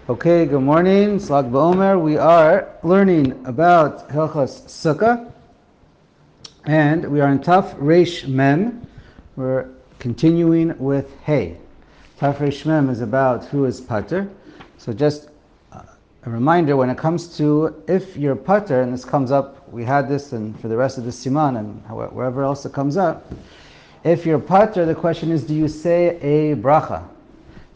Okay, good morning. Slag Ba'omer. We are learning about Hilchos Sukkah, and we are in Taf Reish Mem. We're continuing with Hey. Taf Reish Mem is about who is Pater. So just a reminder, when it comes to if you're Pater, and this comes up, we had this and for the rest of the Siman and wherever else it comes up, if you're Pater, the question is, do you say a bracha?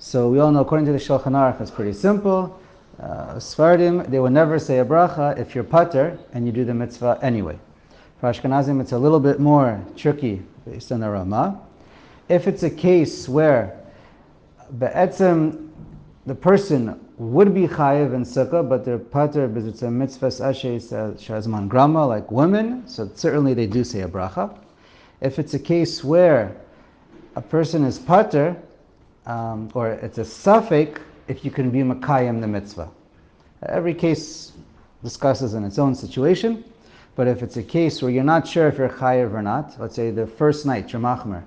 So we all know, according to the Shulchan Aruch, it's pretty simple. Sfardim, they will never say a bracha if you're pater and you do the mitzvah anyway. For Ashkenazim, it's a little bit more tricky based on the Ramah. If it's a case where be'etzem, the person would be chayiv in sukkah, but they're pater because it's a mitzvah ashes shazman grama, like women, so certainly they do say a bracha. If it's a case where a person is pater, or it's a suffix if you can be makayim the mitzvah. Every case discusses in its own situation, but if it's a case where you're not sure if you're chayiv or not, let's say the first night, you're machmer,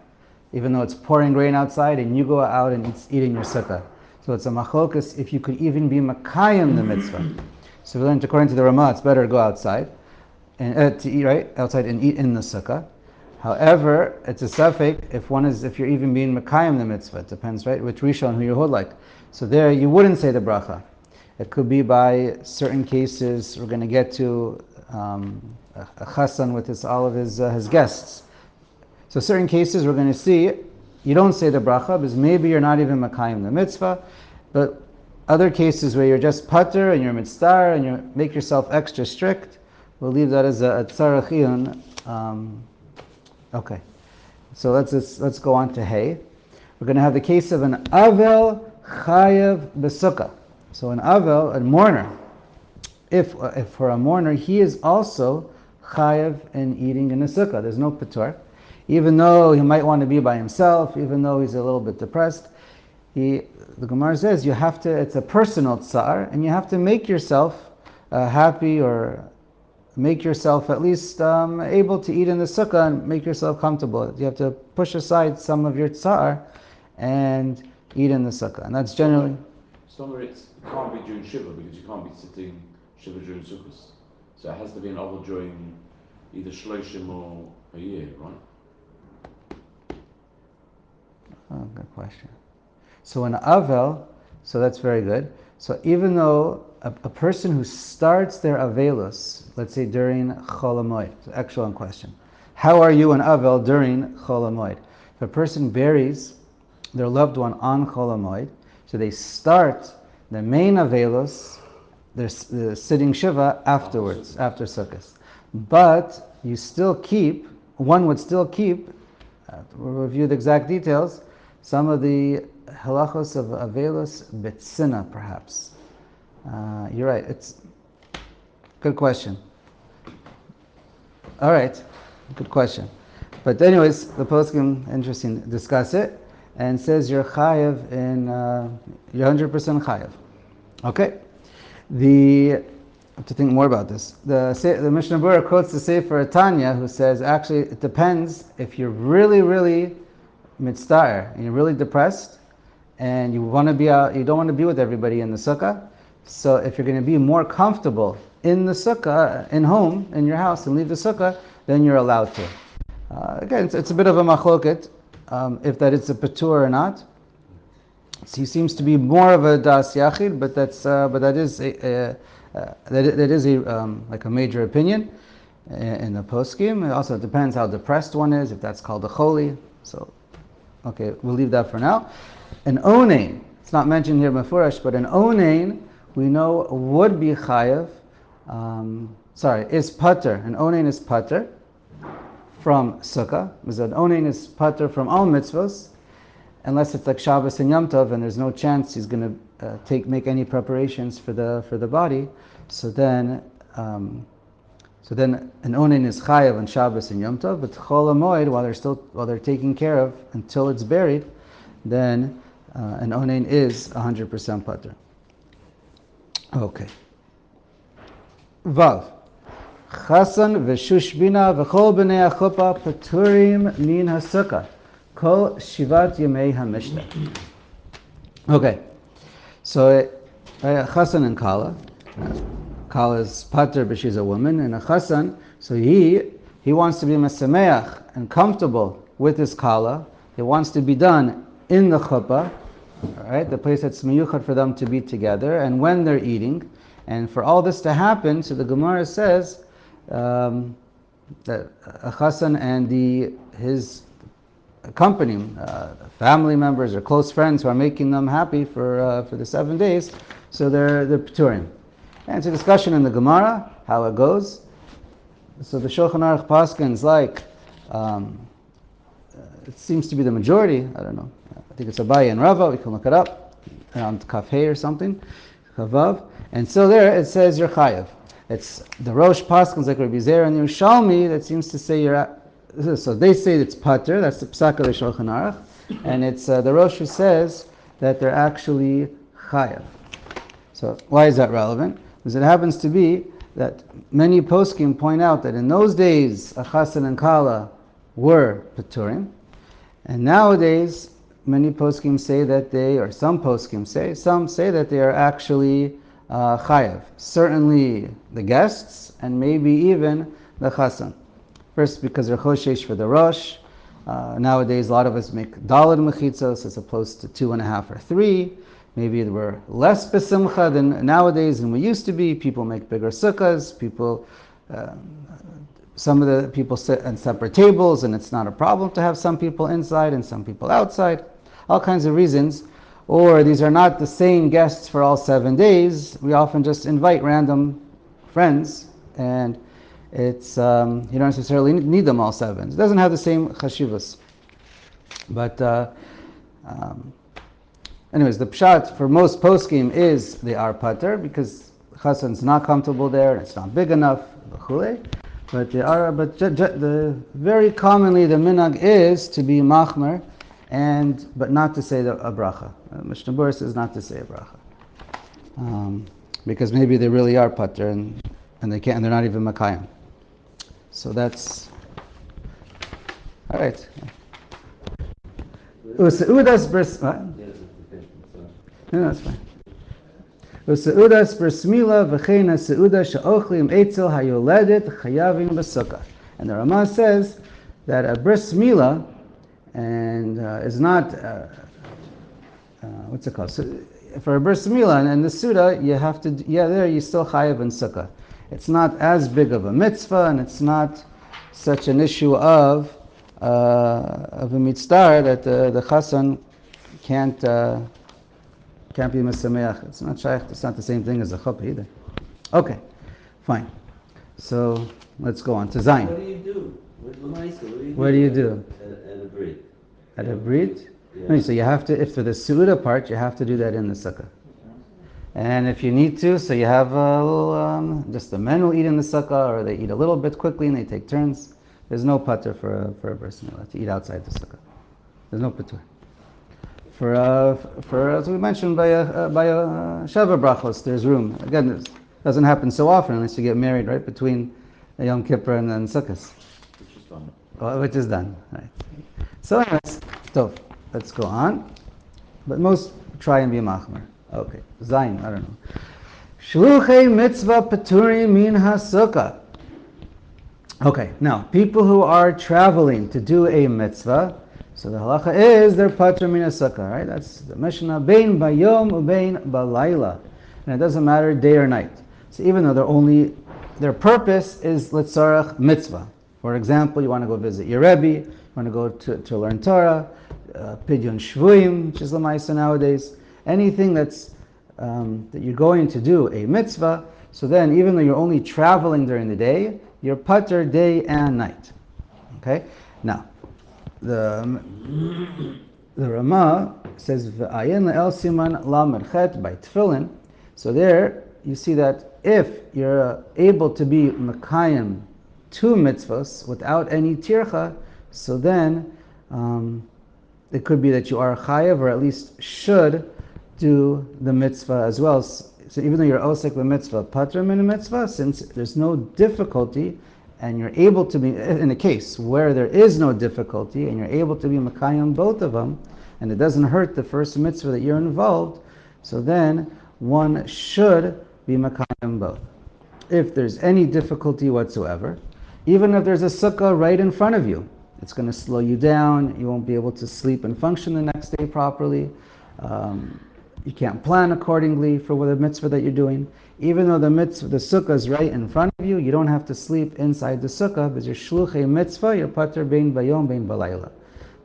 even though it's pouring rain outside and you go out and eat in your sukkah. So it's a machlokas if you could even be makayim the mitzvah. So we learned according to the Ramah, it's better to go outside and to eat outside and eat in the sukkah. However, it's a suffix if you're even being mekayim the mitzvah. It depends, right, which rishon who you hold like. So there you wouldn't say the bracha. It could be by certain cases. We're going to get to a chassan with all of his guests. So certain cases we're going to see you don't say the bracha because maybe you're not even mekayim the mitzvah. But other cases where you're just pater and you're mitzvah and you make yourself extra strict, we'll leave that as a tzarachiyun. Okay, so let's go on to Hey. We're going to have the case of an Avel Chayev B'Sukkah. So an Avel, a mourner, if for a mourner, he is also Chayev in eating in the Sukkah. There's no Patur. Even though he might want to be by himself, even though he's a little bit depressed, the Gemara says it's a personal tsar, and you have to make yourself happy or make yourself at least able to eat in the sukkah and make yourself comfortable. You have to push aside some of your tsar and eat in the sukkah. And that's generally... Somewhere it can't be during Shiva because you can't be sitting Shiva during Sukkot. So it has to be an oval during either Shloshim or a year, right? Oh, good question. So an Avel, so that's very good. So even though a person who starts their Avelus, let's say during Chol HaMoed, it's an excellent question. How are you an Avel during Chol HaMoed? If a person buries their loved one on Chol HaMoed, so they start the main Avelus, they're sitting Shiva afterwards, after Sukkot. But one would still keep, we'll review the exact details, some of the halachos of Avelus Betsina perhaps. You're right. It's good question. All right, good question. But anyways, the poskim interesting discuss it and says you're chayev you're 100% chayev. Okay. I have to think more about this. The Mishnah Berurah quotes the Sefer Tanya, who says actually it depends if you're really, really mitzvah and you're really depressed and you want to be out, you don't want to be with everybody in the sukkah. So if you're going to be more comfortable in the sukkah, in home, in your house, and leave the sukkah, then you're allowed to. Again, it's a bit of a machloket, if that it's a patur or not. So he seems to be more of a das yachid, but that is like a major opinion in the poskim. It also depends how depressed one is, if that's called a choli. So, okay, we'll leave that for now. An onain, it's not mentioned here mefurash, but an onain, we know would be chayev, is pater. An onain is pater from sukkah, because an onain is pater from all mitzvahs, unless it's like Shabbos and Yom Tov, and there's no chance he's going to make any preparations for the body. So then an onain is chayev on Shabbos and Yom Tov, but Chol HaMoed, while they're taking care of until it's buried, then an onain is 100% pater. Okay. Vav. Chasan v'shushbina v'chol b'nei achupa paturim min hasukkah. Kol shivat yemei hamishta. Okay. So right? A chassan and kala. Kala is pater, but she's a woman, and a chassan, so he wants to be mesameach and comfortable with his kala. It wants to be done in the chuppah, right? The place that's miyuchad for them to be together, and when they're eating. And for all this to happen, so the Gemara says that a chassan and his accompanying family members or close friends who are making them happy for the 7 days, so they're p'turim. And it's a discussion in the Gemara how it goes. So the Shulchan Aruch paskins like it seems to be the majority. I don't know. I think it's Abaye and Rava. We can look it up around Kafhei or something, Chavav. And so there it says you're chayav. It's the Rosh paskins like Rabbi Zera and Yerushalmi that seems to say you're. So they say it's pater. That's the psaka of the Shulchan Aruch, and it's the Rosh who says that they're actually chayav. So why is that relevant? Because it happens to be that many poskim point out that in those days a chassan and kala were paturim, and nowadays many poskim say that some say that they are actually chayav. Certainly the guests, and maybe even the chassan. First, because they're choshesh for the rosh. Nowadays, a lot of us make daled mechitzos as opposed to 2.5 or 3. Maybe we're less besimcha than nowadays than we used to be. People make bigger sukkahs. Some of the people sit at separate tables, and it's not a problem to have some people inside and some people outside. All kinds of reasons. Or these are not the same guests for all 7 days. We often just invite random friends, and it's you don't necessarily need them all 7. It doesn't have the same chashivas. But anyways, the pshat for most poskim is they are pater because chassan's not comfortable there and it's not big enough. But they are. But very commonly the minhag is to be machmer, but not to say a bracha. Mishnah Berurah says not to say a bracha because maybe they really are pater and they can't. And they're not even makayim. So that's all right. Useudas bris. What? No, that's fine. Useudas brismila v'cheina seuda she'ochlim eitzel hayoledet chayavim b'sukkah. And the Ramah says that a bris milah and is not what's it called? So for a bris milah and the suda, you have to there you still chayav in sukkah. It's not as big of a mitzvah, and it's not such an issue of a mitzvah that the chassan can't be mesameach. It's not shaykh. It's not the same thing as a chuppah either. Okay, fine. So let's go on to Zayin. What do you do? What do you do? At a brit. At a brit? Yeah. No, so you have to, if for the suda part, you have to do that in the sukkah. And if you need to, so you have a little, just the men will eat in the sukkah, or they eat a little bit quickly and they take turns. There's no pater for a bris milah to eat outside the sukkah. There's no pater. For as we mentioned by a sheva brachos, there's room. Again, it doesn't happen so often unless you get married right between Yom Kippur and then Sukkot. Which is done. Which is done. Right. So anyways, so let's go on. But most try and be machmer. Okay, Zayin, I don't know. Shluchei mitzvah peturim min ha-sukkah. Okay, now, people who are traveling to do a mitzvah, so the halacha is they're patur min ha-sukkah, right? That's the Mishnah, bein bayom ubein balayla. And it doesn't matter day or night. So even though their purpose is litzarach mitzvah. For example, you want to go visit your Rebbe, you want to go to learn Torah, pidyon shvuyim, which is l'maisa nowadays. Anything that you're going to do a mitzvah, so then even though you're only traveling during the day, you're pater day and night. Okay? Now, the Ramah says v'ayin le'el siman lamed chet by tefillin. So there you see that if you're able to be mekayim 2 mitzvahs without any tircha, so then it could be that you are chayav, or at least should do the mitzvah as well. So even though you're osek the mitzvah, pater min mitzvah, since there's no difficulty, and you're able to be, in a case where there is no difficulty, and you're able to be makayim both of them, and it doesn't hurt the first mitzvah that you're involved, so then one should be makayim both. If there's any difficulty whatsoever, even if there's a sukkah right in front of you, it's going to slow you down. You won't be able to sleep and function the next day properly. You can't plan accordingly for the mitzvah that you're doing. Even though the sukkah is right in front of you, you don't have to sleep inside the sukkah because you're shluchei mitzvah, you're pater bein bayom bein balayla.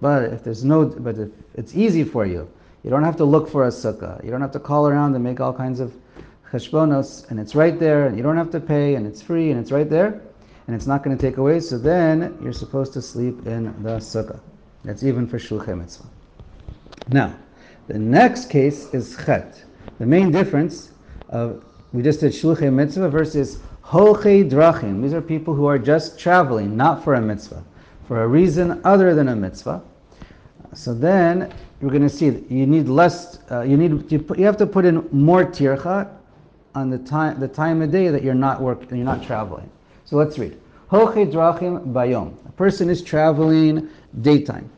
But if it's easy for you, you don't have to look for a sukkah. You don't have to call around and make all kinds of cheshbonos, and it's right there, and you don't have to pay, and it's free, and it's right there, and it's not going to take away, so then you're supposed to sleep in the sukkah. That's even for shluchei mitzvah. Now, the next case is chet. The main difference of, we just did shluchei mitzvah versus holchei drachim. These are people who are just traveling, not for a mitzvah, for a reason other than a mitzvah. So then you're going to see that you need less. You have to put in more tircha on the time of day that you're not working, you're not traveling. So let's read. Holchei drachim bayom. A person is traveling daytime.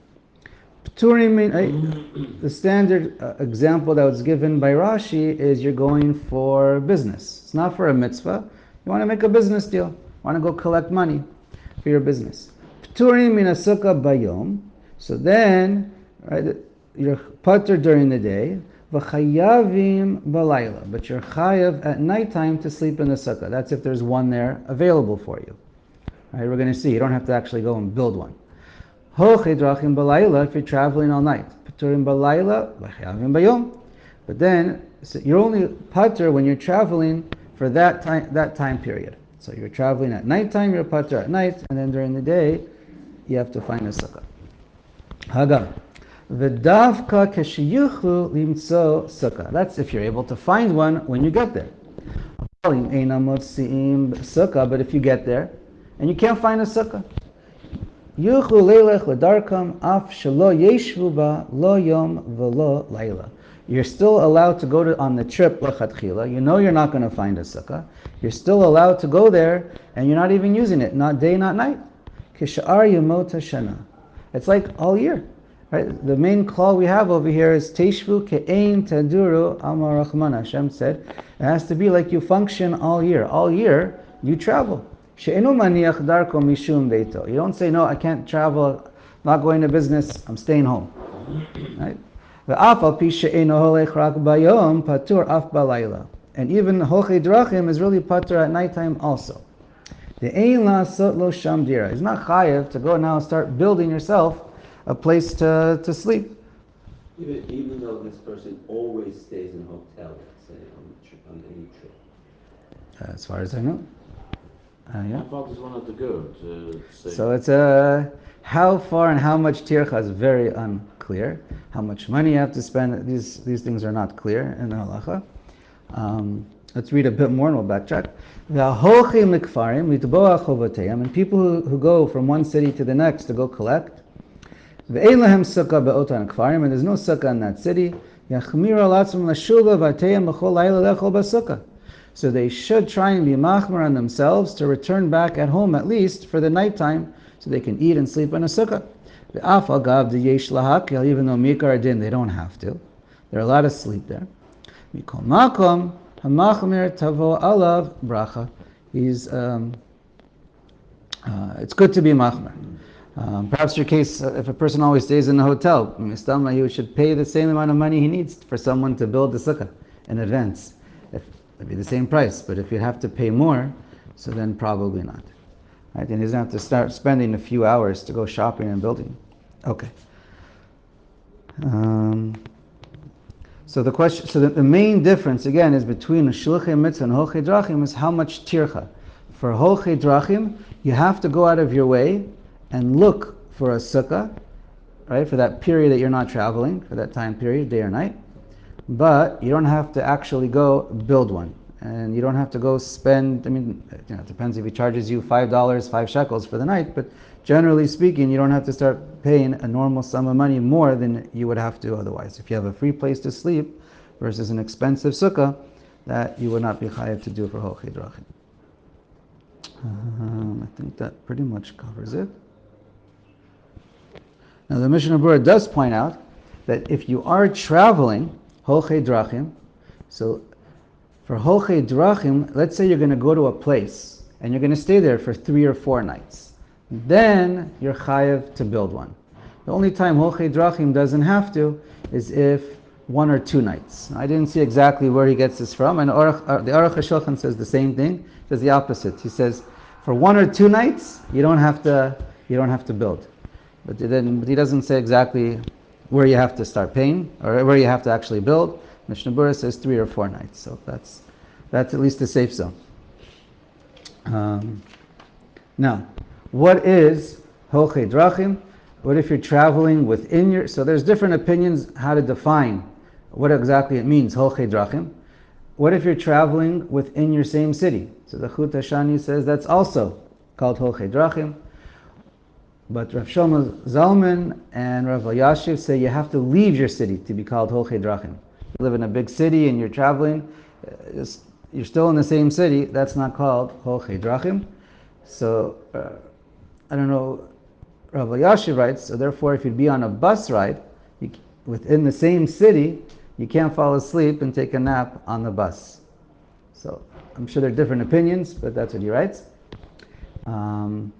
The standard example that was given by Rashi is you're going for business. It's not for a mitzvah. You want to make a business deal. You want to go collect money for your business. Pturim min sukkah bayom. So then, right, you're pater during the day. V'chayavim balayla. But you're chayav at nighttime to sleep in the sukkah. That's if there's one there available for you. Right, we're going to see. You don't have to actually go and build one. Holchei drachim balayla, if you're traveling all night. Paturim balayla, v'chayavim bayom. But then, so you're only pater when you're traveling for that time period. So you're traveling at nighttime, you're pater at night, and then during the day, you have to find a sukkah. Hagam. V'davka keshiyuchu limtso sukkah. That's if you're able to find one when you get there. But if you get there, and you can't find a sukkah, you're still allowed to go on the trip, lechatchila. You know you're not going to find a sukkah. You're still allowed to go there, and you're not even using it, not day, not night. It's like all year. Right? The main clause we have over here is Teishvu ke'ein taduru amar Rahman. Hashem said it has to be like you function all year. All year you travel. She'enu maniach darko mishum beito. You don't say, no, I can't travel, I'm not going to business, I'm staying home. Right? Ve'af al pi she'enu holech rak bayom patur af balayla. And even holchei drachim is really patur at nighttime also. The ein la'asot lo sham dira. It's not chayev to go now and start building yourself a place to sleep. Even though this person always stays in a hotel, let's say, on any trip. As far as I know. Yeah. How far does one have to go to stay? So it's how far and how much tircha is very unclear. How much money you have to spend, these things are not clear in the halacha. Let's read a bit more and we'll backtrack. And people who go from one city to the next to go collect, and there's no sukkah in that city, so they should try and be machmer on themselves to return back at home at least for the nighttime so they can eat and sleep in a sukkah. Even though mikar din, they don't have to. They're allowed to sleep there. It's good to be machmer. Perhaps your case, if a person always stays in a hotel, he should pay the same amount of money he needs for someone to build the sukkah in advance. It'd be the same price, but if you have to pay more, so then probably not. Right? And he doesn't have to start spending a few hours to go shopping and building. Okay. So the main difference again is between shluchei mitzvah and holchei drachim is how much tircha. For holchei drachim, you have to go out of your way and look for a sukkah, right, for that period that you're not traveling, for that time period, day or night. But you don't have to actually go build one. And you don't have to go spend, it depends if he charges you $5, 5 shekels for the night, but generally speaking, you don't have to start paying a normal sum of money more than you would have to otherwise. If you have a free place to sleep versus an expensive sukkah, that you would not be chayav to do for holchei drachim. I think that pretty much covers it. Now the Mishnah Berurah does point out that if you are traveling, holchei drachim, so For Holchei Drachim, let's say you're going to go to a place and you're going to stay there for 3 or 4 nights. Then you're chayav to build one. The only time Holchei Drachim doesn't have to is if 1 or 2 nights. I didn't see exactly where he gets this from, and the Aruch Shulchan says the same thing. He says the opposite. He says for 1 or 2 nights you don't have to build, but he doesn't say exactly where you have to start paying or where you have to actually build. Mishnah Berurah says 3 or 4 nights, so that's at least the safe zone. Now, what is Holchei Drachim? What if you're traveling within your... So there's different opinions how to define what exactly it means, Holchei Drachim. What if you're traveling within your same city? So the Chut Hashani says that's also called Holchei Drachim. But Rav Shlomo Zalman and Rav Elyashiv say you have to leave your city to be called Holchei Drachim. You live in a big city and you're traveling, you're still in the same city, that's not called Holchei Drachim. So, I don't know, Rav Elyashiv writes, so therefore if you'd be on a bus ride within the same city, you can't fall asleep and take a nap on the bus. So, I'm sure there are different opinions, but that's what he writes. And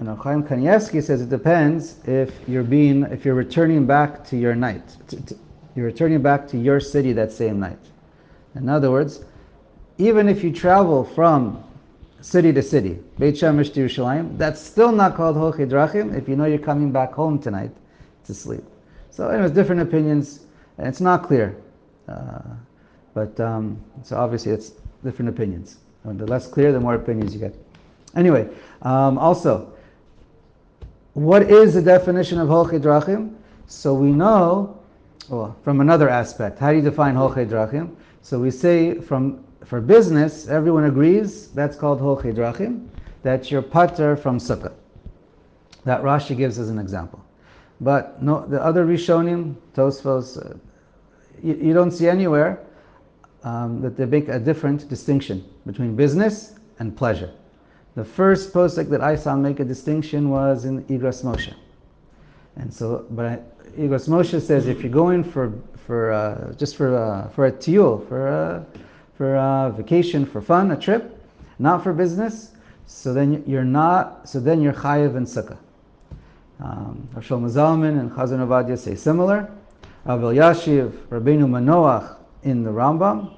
Orach Chaim Kanievsky says it depends if you're returning back to your night. You're returning back to your city that same night. In other words, even if you travel from city to city, Beit Shemesh to Yerushalayim, that's still not called Holchei Drachim if you know you're coming back home tonight to sleep. So anyways, different opinions, and it's not clear. So obviously it's different opinions. The less clear, the more opinions you get. Anyway, also, what is the definition of Holchei Drachim? So we know, from another aspect, how do you define Holchei Drachim? So we say for business, everyone agrees that's called Holchei Drachim, that you're pater from Sukkah. That Rashi gives as an example. But no, the other Rishonim, Tosfos, you don't see anywhere that they make a different distinction between business and pleasure. The first posek that I saw make a distinction was in Igros Moshe. And so, but Igros Moshe says if you're going for a tiyul, for a vacation, for fun, a trip, not for business, so then you're chayiv in Sukkah. Rav Shlomo Zalman and Chazon Ovadia say similar. Rav Elyashiv, Rabbeinu Manoach in the Rambam,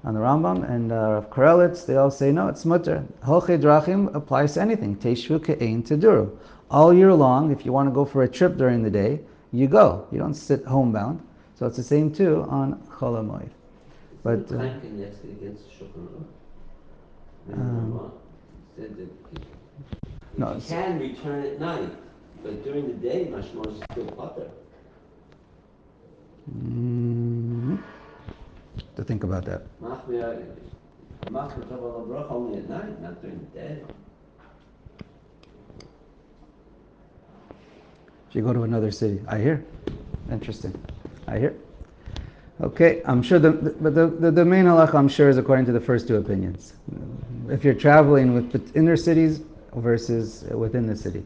and Rav Karelitz, they all say no, it's mutter. Holchei Drachim applies to anything. Teishvu ke'ein teduru. All year long, if you want to go for a trip during the day, you go. You don't sit homebound. So it's the same too on Chol HaMoed. But against Shulchan said that you can return at night, but during the day, mashmor is still pater. To think about that. Only at night, not during the day. If you go to another city, I hear. Interesting. I hear. Okay, I'm sure the main halacha, I'm sure, is according to the first two opinions. If you're traveling with inner cities versus within the city.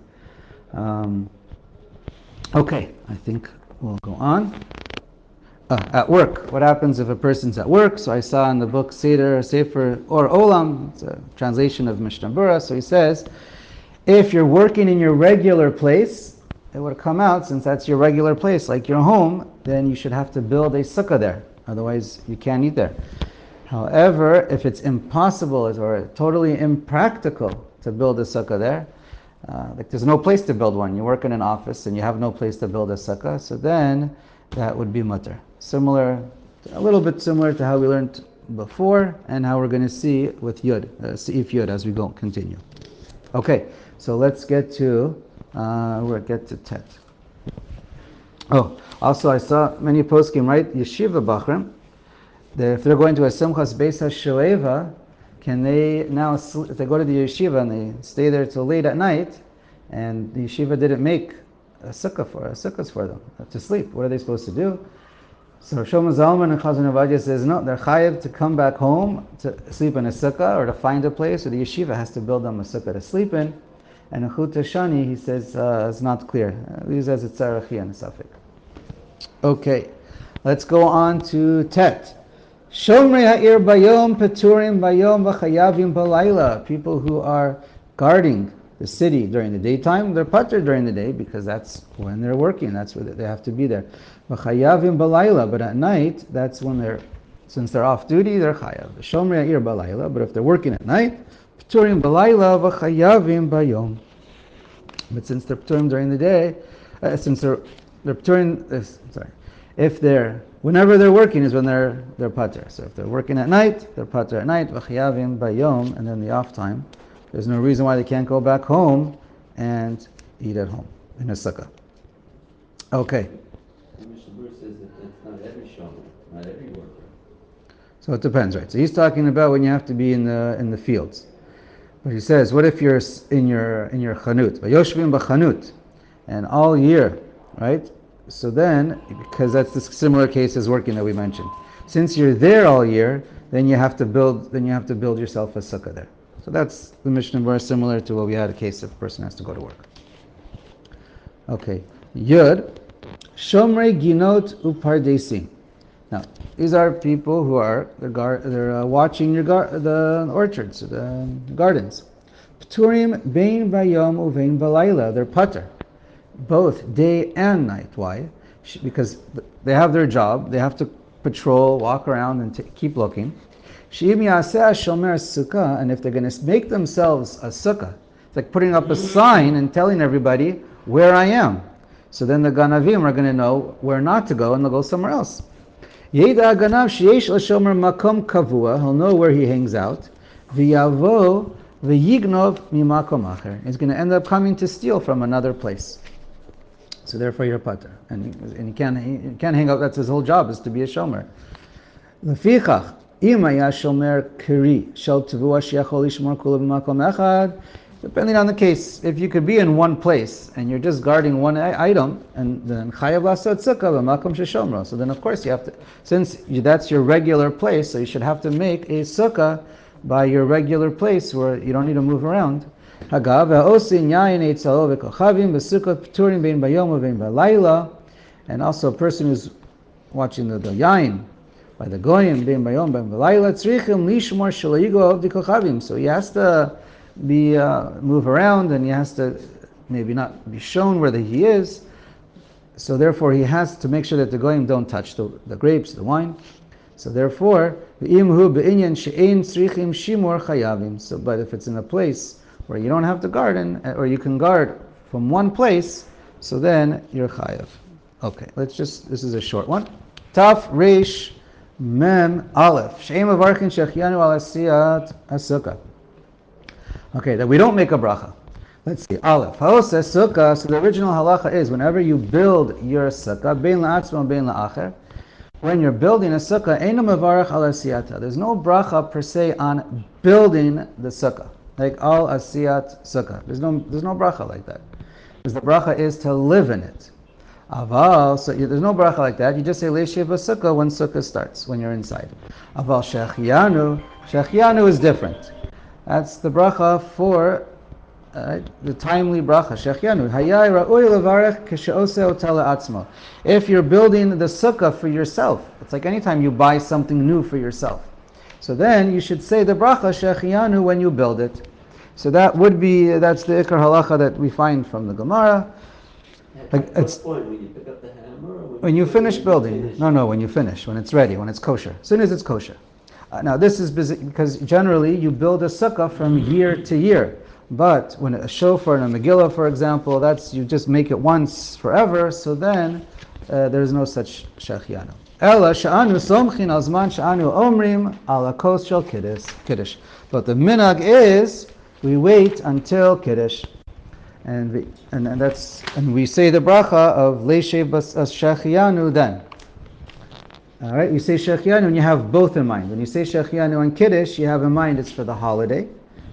Okay, I think we'll go on. At work, what happens if a person's at work? So I saw in the book Sefer or Olam, it's a translation of Mishnah Berurah. So he says, if you're working in your regular place, it would come out, since that's your regular place, like your home, then you should have to build a sukkah there. Otherwise, you can't eat there. However, if it's impossible or totally impractical to build a sukkah there, like there's no place to build one. You work in an office and you have no place to build a sukkah, so then that would be mutter. A little bit similar to how we learned before and how we're going to see with Yud, Seif Yud as we continue. Okay, so let's get to Tet. Also I saw many poskim write Yeshiva Bachrim, that if they're going to a Simchas Beis HaShoeva, can they now, if they go to the yeshiva and they stay there till late at night, and the yeshiva didn't make sukkahs for them to sleep, what are they supposed to do? So Shlomo Zalman and Chazon Ovadia says no, they're chayiv to come back home to sleep in a sukkah or to find a place, or the yeshiva has to build them a sukkah to sleep in. And in Chut Shani, he says it's not clear. He says it's Shehechiyanu Safek. Okay, let's go on to Tet. Shomrei ha'ir bayom, peturim bayom, v'chayavim balayla. People who are guarding the city during the daytime, they're patur during the day because that's when they're working. That's where they have to be there. V'chayavim balayla. But at night, that's when since they're off duty, they're chayav. Shomrei ha'ir balayla. But if they're working at night, peturim balayla, v'chayavim bayom. But since they're peturim during the day, since they're peturim, whenever they're working is when they're pater. So if they're working at night, they're pater at night, v'chayavim bayom, and then the off time. There's no reason why they can't go back home and eat at home in a sukkah. Okay. Mishnah says that it's not every shomer, not every worker. So it depends, right? So he's talking about when you have to be in the fields. But he says, what if you're in your chanut, v'yoshvim b'chanut, and all year, right? So then, because that's the similar case as working that we mentioned. Since you're there all year, then you have to build yourself a sukkah there. So that's the Mishnah verse similar to what we had a case if a person has to go to work. Okay. Yud, Shomrei Ginot Upardesim. Now, these are people who are they're watching the orchards, the gardens. Pturim bein bayom uvein balayla. They're pater, both day and night. Why? Because they have their job. They have to patrol, walk around, and keep looking. She'im yaseh shomer sukkah, and if they're going to make themselves a sukkah, it's like putting up a sign and telling everybody where I am. So then the ganavim are going to know where not to go, and they'll go somewhere else. Yeda ganav sheyesh l'shomer makom kavua. He'll know where he hangs out. V'yavo v'yignov mimakom acher. He's going to end up coming to steal from another place. So therefore, you're pater, and he can't hang out. That's his whole job, is to be a shomer. Lefichach. Depending on the case, if you could be in one place and you're just guarding one item, and then chayav lasot sukkah b'makom sheshomro. So then, of course, you have to, since that's your regular place, so you should have to make a sukkah by your regular place where you don't need to move around. And also, a person who's watching the yain by the goyim, bein bayom, bein v'layla, tzrichim lishmor shelo yigo av dikochavim. So he has to move around, and he has to maybe not be shown where he is. So therefore, he has to make sure that the goyim don't touch the grapes, the wine. So therefore, v'imhu be'inyan she'ein tzrichim shimor chayavim. So, but if it's in a place where you don't have to garden, or you can guard from one place, so then you're chayav. Okay, this is a short one. Taf reish Mem Aleph. She'em avarkin Shehechiyanu al asiyat sukkah. Okay, that we don't make a bracha. Let's see. Aleph. Haoseh sukkah. So the original halacha is whenever you build your sukkah, bein la'atzmo bein la'acher. When you're building a sukkah, eino mevarach al asiyata. There's no bracha per se on building the sukkah, like al asiyat sukkah. There's no bracha like that. Because the bracha is to live in it. Aval, so there's no bracha like that. You just say leishiv sukkah when sukkah starts, when you're inside. Aval Shehechiyanu is different. That's the bracha for the timely bracha. Shehechiyanu. Hayai ra'ui levarech k'she'oseh ota le'atzmo. If you're building the sukkah for yourself, it's like anytime you buy something new for yourself. So then you should say the bracha Shehechiyanu when you build it. So that's the ikar halacha that we find from the Gemara. At what point? When you pick up the hammer? Or when you finish building. No, when you finish, when it's ready, when it's kosher. As soon as it's kosher. Now this is because generally you build a sukkah from year to year. But when a shofar and a megillah, for example, you just make it once forever, so then there's no such Shehechiyanu. Ela sha'anu somchin al zman sha'anu omrim ala kos shel kiddush. But the minhag is we wait until kiddush. And we say the bracha of leishev Shehechiyanu then. All right, you say Shehechiyanu and you have both in mind. When you say Shehechiyanu and Kiddush, you have in mind it's for the holiday,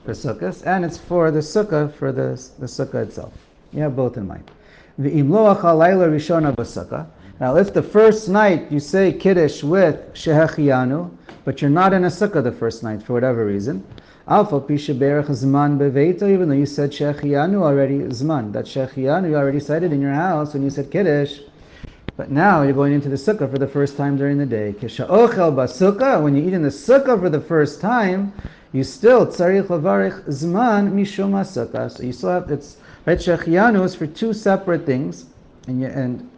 for Sukkot, and it's for the Sukkah, for the Sukkah itself. You have both in mind. V'im loach halayla rishona b'sukkah. Now, if the first night you say Kiddush with Shehechiyanu, but you're not in a Sukkah the first night for whatever reason, Alpha Pisha Berach Zman Beveita, even though you said Shehechiyanu already, Zman, that Shehechiyanu you already said it in your house when you said Kiddush. But now you're going into the sukkah for the first time during the day. Kisha'ochel basukkah, when you eat in the sukkah for the first time, you still tzarich lavarich zman mishum sukkah. So you still have, it's right. Shehechiyanu is for two separate things, and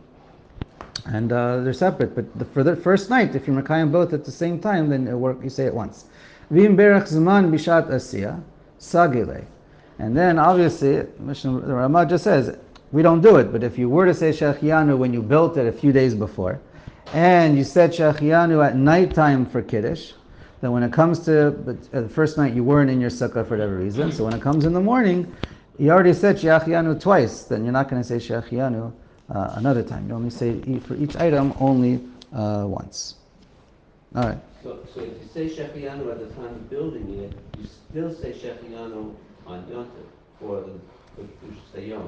they're separate. But for the first night, if you're mekayim both at the same time, then it work. You say it once. V'im berach zman bishat asiyah sagile, and then obviously the Ramah just says we don't do it. But if you were to say Shehechiyanu when you built it a few days before, and you said Shehechiyanu at nighttime for Kiddush, then when it comes to the first night you weren't in your sukkah for whatever reason, so when it comes in the morning, you already said Shehechiyanu twice, then you're not going to say Shehechiyanu another time. You only say for each item only once. All right. So if you say Shehechiyanu at the time of building it, you still say Shehechiyanu on Yom Tov for the Yom.